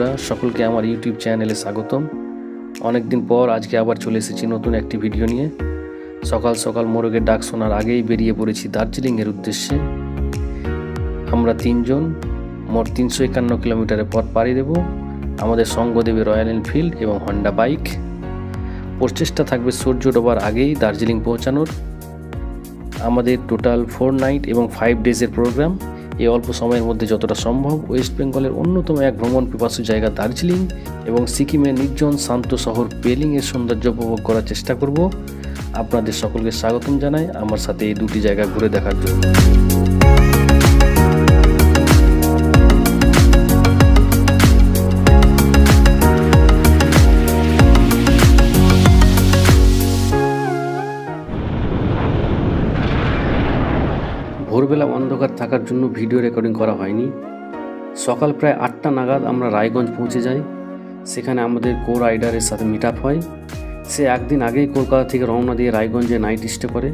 বন্ধুরা, সকলকে আমার ইউটিউব চ্যানেলে স্বাগতম। অনেক দিন পর আজকে আবার চলে এসেছি নতুন একটি ভিডিও নিয়ে। সকাল সকাল মোরগের ডাক শোনার আগেই বেরিয়ে পড়েছি দার্জিলিংয়ের উদ্দেশ্যে। আমরা তিনজন মোট 351 কিলোমিটারের পথ পাড়ি দেব। আমাদের সঙ্গ দেবে রয়্যাল এনফিল্ড এবং হন্ডা বাইক। প্রচেষ্টা থাকবে সূর্য ডোবার আগেই দার্জিলিং পৌঁছানোর। আমাদের টোটাল 4 নাইট এবং 5 ডেজের প্রোগ্রাম। এই অল্প সময়ের মধ্যে যতটা সম্ভব ওয়েস্ট বেঙ্গলের অন্যতম এক ভ্রমণ পিপাসু জায়গা দার্জিলিং এবং সিকিমের নির্জন শান্ত শহর পেলিংয়ের সৌন্দর্য উপভোগ করার চেষ্টা করব। আপনাদের সকলকে স্বাগতম জানাই আমার সাথে এই দুটি জায়গা ঘুরে দেখার জন্য। ভোরবেলা অন্ধকার থাকার জন্য ভিডিও রেকর্ডিং করা হয়নি। সকাল প্রায় 8টা নাগাদ আমরা রায়গঞ্জ পৌঁছে যাই। সেখানে আমাদের কো রাইডারের সাথে মিট আপ হয়। সে একদিন আগেই কলকাতা থেকে রওনা দিয়ে রায়গঞ্জে নাইট স্টে করে।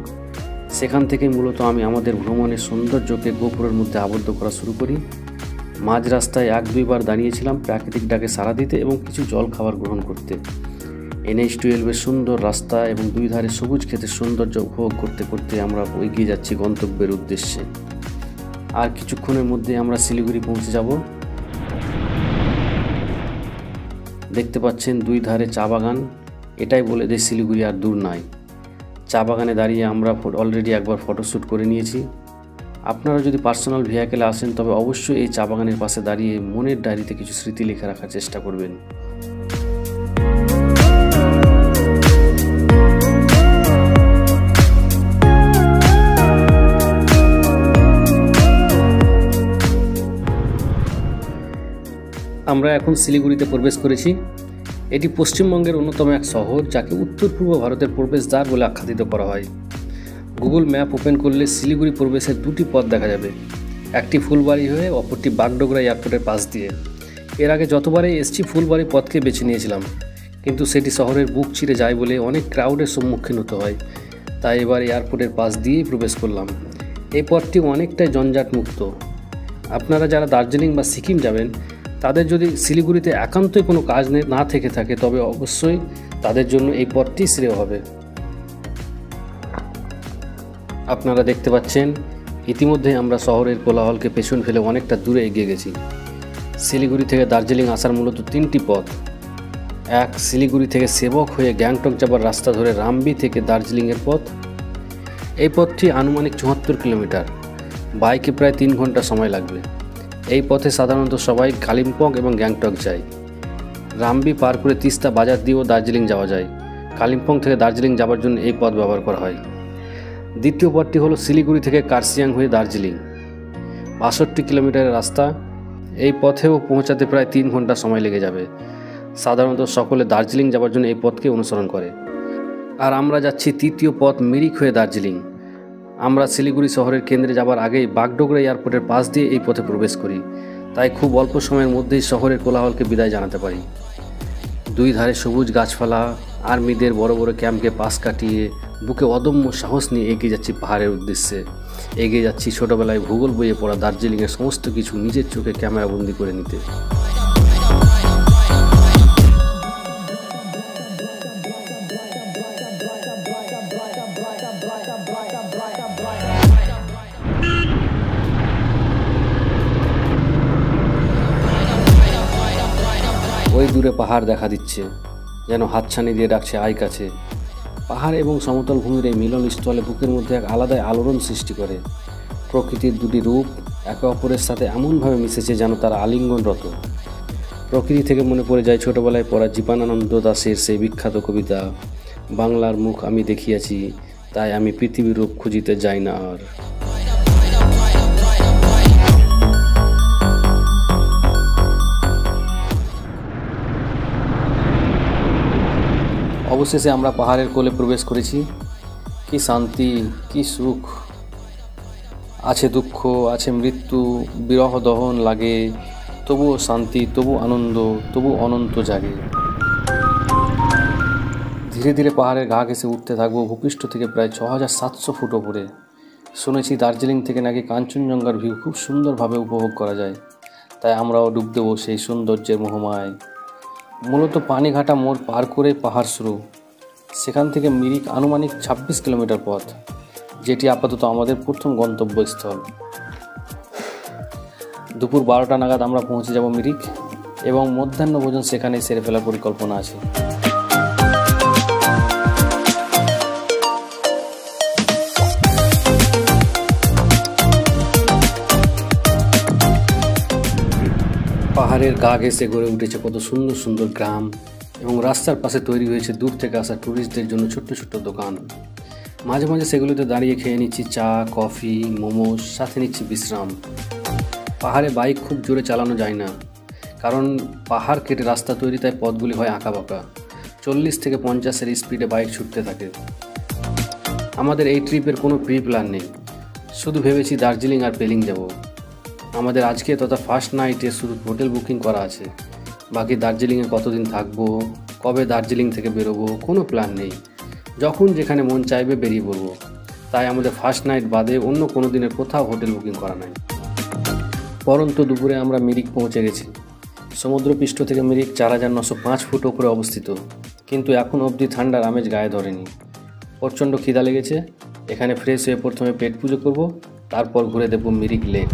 সেখান থেকেই মূলত আমি আমাদের ভ্রমণের সৌন্দর্যকে গোপুরের মধ্যে আবদ্ধ করা শুরু করি। মাঝ রাস্তায় 1-2 বার দাঁড়িয়েছিলাম প্রাকৃতিক ডাকে সাড়া দিতে এবং কিছু জল খাবার গ্রহণ করতে। NH-12-এর সুন্দর রাস্তা এবং দুই ধারে সবুজ ক্ষেতের সৌন্দর্য উপভোগ করতে করতে আমরা এগিয়ে যাচ্ছি গন্তব্যের উদ্দেশ্যে। আর কিছুক্ষণের মধ্যে আমরা শিলিগুড়ি পৌঁছে যাব। দেখতে পাচ্ছেন দুই ধারে চা বাগান। এটাই বলে যে শিলিগুড়ি আর দূর নাই। চা বাগানে দাঁড়িয়ে আমরা অলরেডি একবার ফটোশ্যুট করে নিয়েছি। আপনারা যদি পার্সোনাল ভেহিকেলে আসেন তবে অবশ্যই এই চা বাগানের পাশে দাঁড়িয়ে মনের ডায়েরিতে কিছু স্মৃতি লিখে রাখার চেষ্টা করবেন। আমরা এখন শিলিগুড়িতে প্রবেশ করেছি। এটি পশ্চিমবঙ্গের অন্যতম এক শহর যাকে উত্তর পূর্ব ভারতের প্রবেশদ্বার বলে আখ্যায়িত করা হয়। গুগল ম্যাপ ওপেন করলে শিলিগুড়ি প্রবেশের দুটি পথ দেখা যাবে, একটি ফুলবাড়ি হয়ে অপরটি বাগডোগরা এয়ারপোর্টের পাশ দিয়ে। এর আগে যতবারই এসছি ফুলবাড়ি পথকে বেছে নিয়েছিলাম, কিন্তু সেটি শহরের বুক চিরে যায় বলে অনেক ক্রাউডের সম্মুখীন হতে হয়। তাই এবার এয়ারপোর্টের পাশ দিয়েই প্রবেশ করলাম। এই পথটি অনেকটাই জঞ্জাটমুক্ত। আপনারা যারা দার্জিলিং বা সিকিম যাবেন তাদের যদি শিলিগুড়িতে একান্তই কোনো কাজ না থেকে থাকে তবে অবশ্যই তাদের জন্য এই পথটি শ্রেয় হবে। আপনারা দেখতে পাচ্ছেন ইতিমধ্যে আমরা শহরের কোলাহলকে পেছন ফেলে অনেকটা দূরে এগিয়ে গেছি। শিলিগুড়ি থেকে দার্জিলিং আসার মূলত 3টি পথ। এক, শিলিগুড়ি থেকে সেবক হয়ে গ্যাংটক যাবার রাস্তা ধরে রামবি থেকে দার্জিলিংয়ের পথ। এই পথটি আনুমানিক 74 কিলোমিটার। বাইকে প্রায় 3 ঘন্টা সময় লাগবে। এই পথে সাধারণত সবাই কালিম্পং এবং গ্যাংটক যায়। রামবি পার করে তিস্তা বাজার দিয়েও দার্জিলিং যাওয়া যায়। কালিম্পং থেকে দার্জিলিং যাওয়ার জন্য এই পথ ব্যবহার করা হয়। দ্বিতীয় পথটি হলো শিলিগুড়ি থেকে কার্শিয়াং হয়ে দার্জিলিং, 62 কিলোমিটারের রাস্তা। এই পথেও পৌঁছাতে প্রায় 3 ঘন্টা সময় লেগে যাবে। সাধারণত সকলে দার্জিলিং যাওয়ার জন্য এই পথকে অনুসরণ করে। আর আমরা যাচ্ছি তৃতীয় পথ মিরিক হয়ে দার্জিলিং। আমরা শিলিগুড়ি শহরের কেন্দ্রে যাবার আগেই বাগডোগরা এয়ারপোর্টের পাশ দিয়ে এই পথে প্রবেশ করি, তাই খুব অল্প সময়ের মধ্যেই শহরের কোলাহলকে বিদায় জানাতে পারি। দুই ধারে সবুজ গাছপালা, আর্মিদের বড় বড় ক্যাম্পকে পাশ কাটিয়ে বুকে অদম্য সাহস নিয়ে এগিয়ে যাচ্ছি পাহাড়ের উদ্দেশ্যে। এগিয়ে যাচ্ছি ছোটোবেলায় ভূগোল বইয়ে পড়া দার্জিলিংয়ের সমস্ত কিছু নিজের চোখে ক্যামেরাবন্দি করে নিতে। ওই দূরে পাহাড় দেখা দিচ্ছে, যেন হাতছানি দিয়ে ডাকছে আয় কাছে। পাহাড় এবং সমতল ভূমির এই মিলনস্থলে বুকের মধ্যে এক আলাদাই আলোড়ন সৃষ্টি করে। প্রকৃতির দুটি রূপ একে অপরের সাথে এমনভাবে মিশেছে যেন তারা আলিঙ্গনরত। প্রকৃতি থেকে মনে পড়ে যায় ছোটোবেলায় পড়া জীবনানন্দ দাশের সেই বিখ্যাত কবিতা, বাংলার মুখ আমি দেখিয়াছি, তাই আমি পৃথিবীর রূপ খুঁজিতে যাই না আর। অবশেষে আমরা পাহাড়ের কোলে প্রবেশ করেছি। কি শান্তি, কি সুখ। আছে দুঃখ, আছে মৃত্যু, বিরহ দহন লাগে, তবুও শান্তি, তবু আনন্দ, তবু অনন্ত জাগে। ধীরে ধীরে পাহাড়ের গা ঘেঁষে উঠতে থাকবো ভূপৃষ্ঠ থেকে প্রায় 6700 ফুট ওপরে। শুনেছি দার্জিলিং থেকে নাকি কাঞ্চনজঙ্ঘার ভিউ খুব সুন্দরভাবে উপভোগ করা যায়। তাই আমরাও ডুব দেবো সেই সৌন্দর্যের মোহমায়। মূলত পানিঘাটা মোড় পার করে পাহাড় শুরু, সেখান থেকে মিরিক আনুমানিক 26 কিলোমিটার পথ, যেটি আপাতত আমাদের প্রথম গন্তব্যস্থল। দুপুর 12টা নাগাদ আমরা পৌঁছে যাব মিরিক এবং মধ্যাহ্ন ভোজন সেখানেই সেরে ফেলার পরিকল্পনা আছে। পাহাড়ের গা ঘেঁষে গড়ে উঠেছে কত সুন্দর সুন্দর গ্রাম এবং রাস্তার পাশে তৈরি হয়েছে দূর থেকে আসা ট্যুরিস্টদের জন্য ছোট্ট ছোট্ট দোকান। মাঝে মাঝে সেগুলোতে দাঁড়িয়ে খেয়ে নিচ্ছি চা, কফি, মোমোস, সাথে নিচ্ছি বিশ্রাম। পাহাড়ে বাইক খুব জোরে চালানো যায় না, কারণ পাহাড় কেটে রাস্তা তৈরি, তাই পথগুলি হয় আঁকাবাঁকা। 40 থেকে 50-এর স্পিডে বাইক ছুটতে থাকে। আমাদের এই ট্রিপের কোনো প্রি প্ল্যান নেই, শুধু ভেবেছি দার্জিলিং আর পেলিং যাব। আমাদের আজকে তথা ফার্স্ট নাইটে শুধু হোটেল বুকিং করা আছে, বাকি দার্জিলিংয়ে কতদিন থাকবো, কবে দার্জিলিং থেকে বেরোবো কোনো প্ল্যান নেই। যখন যেখানে মন চাইবে বেরিয়ে পড়বো। তাই আমাদের ফার্স্ট নাইট বাদে অন্য কোনো দিনের কোথাও হোটেল বুকিং করা নাই। পরন্ত দুপুরে আমরা মিরিক পৌঁছে গেছি। সমুদ্রপৃষ্ঠ থেকে মিরিক 4905 ফুট ওপরে অবস্থিত, কিন্তু এখন অবধি ঠান্ডার আমেজ গায়ে ধরেনি। প্রচণ্ড খিদা লেগেছে। এখানে ফ্রেশ হয়ে প্রথমে পেট পুজো করব, তারপর ঘুরে দেখব মিরিক লেক।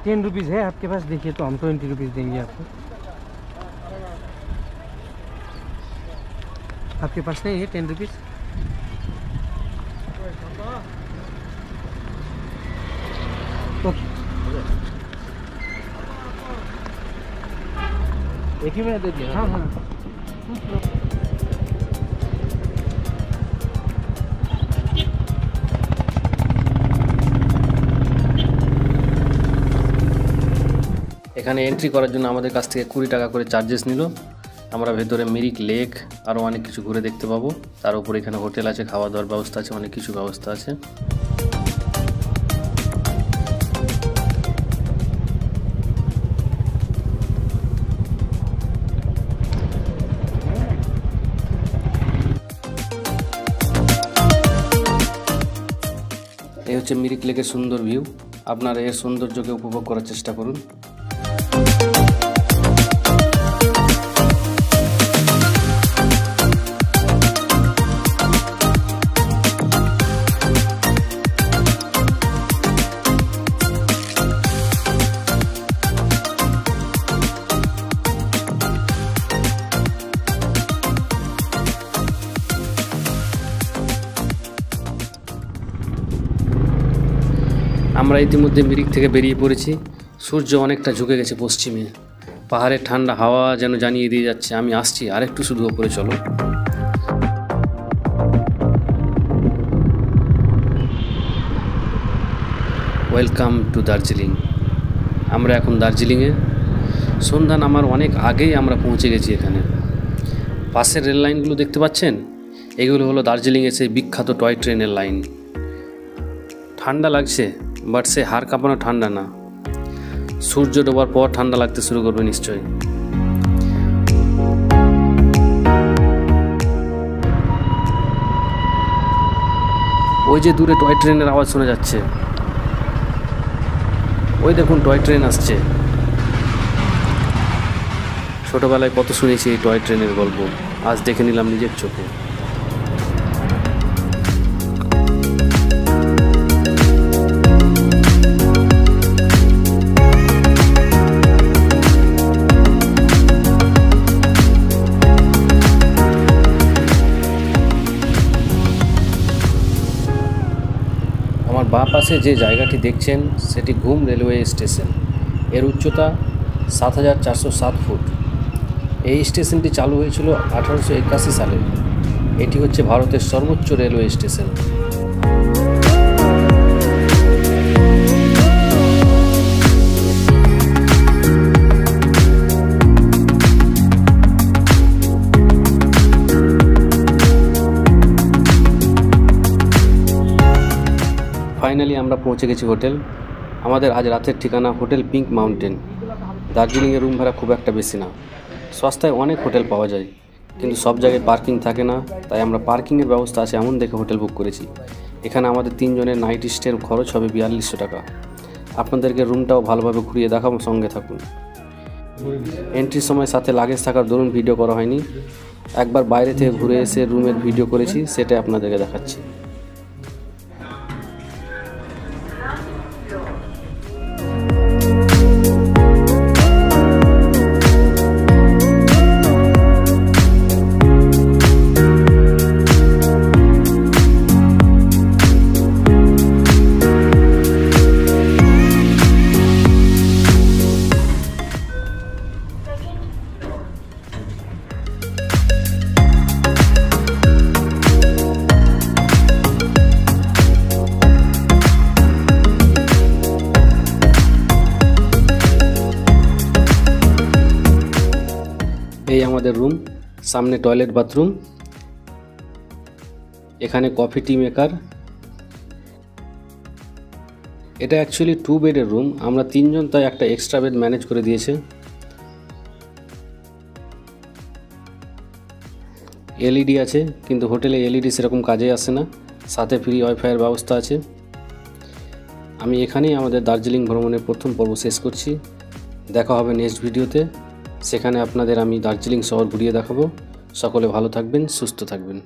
₹10 है आपके पास, देखिए तो हम ₹20 देंगे आपको। आपके पास नहीं है ₹10? ओके, एक ही मिनट दे दिया। हाँ हाँ, এখানে এন্ট্রি করার জন্য আমাদের কাছ থেকে 20 টাকা করে চার্জেস নিল। আমরা ভেতরে মিরিক লেক আরও অনেক কিছু ঘুরে দেখতে পাবো। তার উপর এখানে হোটেল আছে, খাওয়া দাওয়ার ব্যবস্থা আছে, অনেক কিছু ব্যবস্থা আছে। এই হচ্ছে মিরিক লেকের সুন্দর ভিউ। আপনারা এর সৌন্দর্যকে উপভোগ করার চেষ্টা করুন। আমরা ইতিমধ্যে মিরিক থেকে বেরিয়ে পড়েছি। সূর্য অনেকটা ঝুঁকে গেছে পশ্চিমে। পাহাড়ের ঠান্ডা হাওয়া যেন জানিয়ে দিয়ে যাচ্ছে আমি আসছি, আরেকটু শুধু ওপরে চলো। Welcome to Darjeeling. আমরা এখন দার্জিলিংয়ে। সন্ধ্যা নামার অনেক আগেই আমরা পৌঁছে গেছি এখানে। পাশের রেল লাইনগুলো দেখতে পাচ্ছেন, এগুলো হলো দার্জিলিংয়ের সেই বিখ্যাত টয় ট্রেনের লাইন। ঠান্ডা লাগছে, বাট সে হাড় কাঁপানো ঠান্ডা না। সূর্য ডোবার পর ঠান্ডা লাগতে শুরু করবে নিশ্চয়ই। ওই যে দূরে টয় ট্রেনের আওয়াজ শোনা যাচ্ছে, ওই দেখুন টয় ট্রেন আসছে। ছোটবেলায় কত শুনেছি এই টয় ট্রেনের গল্প, আজ দেখে নিলাম নিজের চোখে। আমার বাঁ পাশে যে জায়গাটি দেখছেন সেটি ঘুম রেলওয়ে স্টেশন। এর উচ্চতা 7407 ফুট। এই স্টেশনটি চালু হয়েছিল 1881 সালে। এটি হচ্ছে ভারতের সর্বোচ্চ রেলওয়ে স্টেশন। ফাইনালি আমরা পৌঁছে গেছি হোটেল। আমাদের আজ রাতের ঠিকানা হোটেল পিঙ্ক মাউন্টেন। দার্জিলিংয়ের রুম ভাড়া খুব একটা বেশি না, সস্তায় অনেক হোটেল পাওয়া যায়, কিন্তু সব জায়গায় পার্কিং থাকে না, তাই আমরা পার্কিংয়ের ব্যবস্থা আছে এমন দেখে হোটেল বুক করেছি। এখানে আমাদের 3 জনের নাইট স্টের খরচ হবে 4200 টাকা। আপনাদেরকে রুমটাও ভালোভাবে ঘুরিয়ে দেখাবো, সঙ্গে থাকুন। এন্ট্রির সময় সাথে লাগেজ থাকার দরুন ভিডিও করা হয়নি। একবার বাইরে থেকে ঘুরে এসে রুমের ভিডিও করেছি, সেটা আপনাদেরকে দেখাচ্ছি। এই আমাদের রুম, সামনে টয়লেট বাথরুম, এখানে কফি টি মেকার। এটা অ্যাকচুয়ালি 2 বেডের রুম, আমরা 3 জন, তাই একটা এক্সট্রা বেড ম্যানেজ করে দিয়েছে। এলইডি আছে, কিন্তু হোটেলে এলইডি সেরকম কাজে আসে না। সাথে ফ্রি ওয়াইফাইয়ের ব্যবস্থা আছে। আমি এখানেই আমাদের দার্জিলিং ভ্রমণের প্রথম পর্ব শেষ করছি। দেখা হবে নেক্সট ভিডিওতে, সেখানে আপনাদের আমি দার্জিলিং শহর ঘুরিয়ে দেখাবো। সকলে ভালো থাকবেন, সুস্থ থাকবেন।